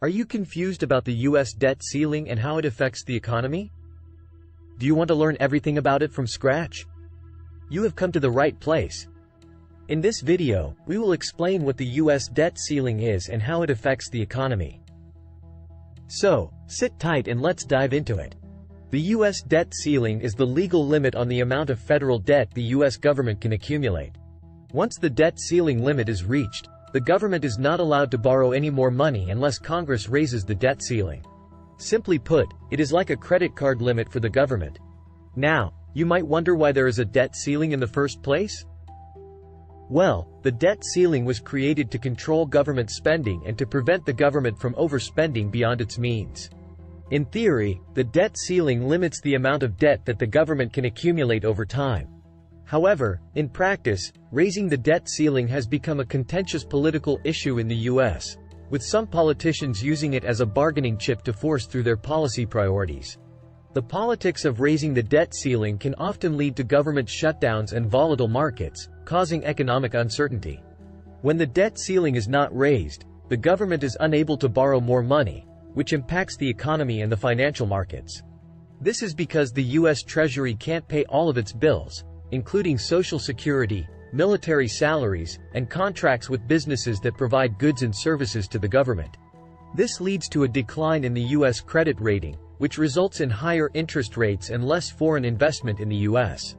Are you confused about the U.S. debt ceiling and how it affects the economy? Do you want to learn everything about it from scratch? You have come to the right place. In this video, we will explain what the U.S. debt ceiling is and how it affects the economy. So, sit tight and let's dive into it. The U.S. debt ceiling is the legal limit on the amount of federal debt the U.S. government can accumulate. Once the debt ceiling limit is reached, the government is not allowed to borrow any more money unless Congress raises the debt ceiling. Simply put, it is like a credit card limit for the government. Now, you might wonder why there is a debt ceiling in the first place? Well, the debt ceiling was created to control government spending and to prevent the government from overspending beyond its means. In theory, the debt ceiling limits the amount of debt that the government can accumulate over time. However, in practice, raising the debt ceiling has become a contentious political issue in the U.S., with some politicians using it as a bargaining chip to force through their policy priorities. The politics of raising the debt ceiling can often lead to government shutdowns and volatile markets, causing economic uncertainty. When the debt ceiling is not raised, the government is unable to borrow more money, which impacts the economy and the financial markets. This is because the U.S. Treasury can't pay all of its bills, including Social Security, military salaries, and contracts with businesses that provide goods and services to the government. This leads to a decline in the U.S. credit rating, which results in higher interest rates and less foreign investment in the U.S.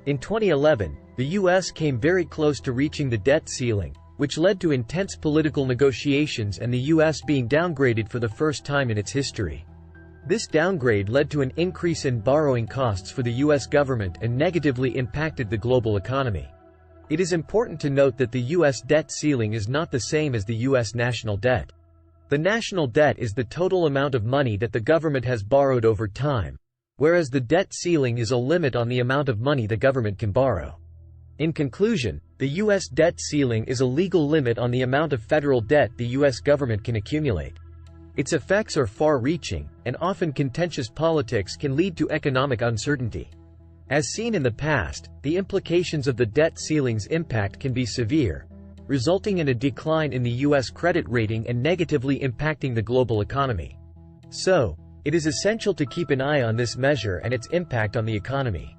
In 2011, the U.S. came very close to reaching the debt ceiling, which led to intense political negotiations and the U.S. being downgraded for the first time in its history. This downgrade led to an increase in borrowing costs for the U.S. government and negatively impacted the global economy. It is important to note that the U.S. debt ceiling is not the same as the U.S. national debt. The national debt is the total amount of money that the government has borrowed over time, whereas the debt ceiling is a limit on the amount of money the government can borrow. In conclusion, the U.S. debt ceiling is a legal limit on the amount of federal debt the U.S. government can accumulate. Its effects are far-reaching, and often contentious politics can lead to economic uncertainty. As seen in the past, the implications of the debt ceiling's impact can be severe, resulting in a decline in the U.S. credit rating and negatively impacting the global economy. So, it is essential to keep an eye on this measure and its impact on the economy.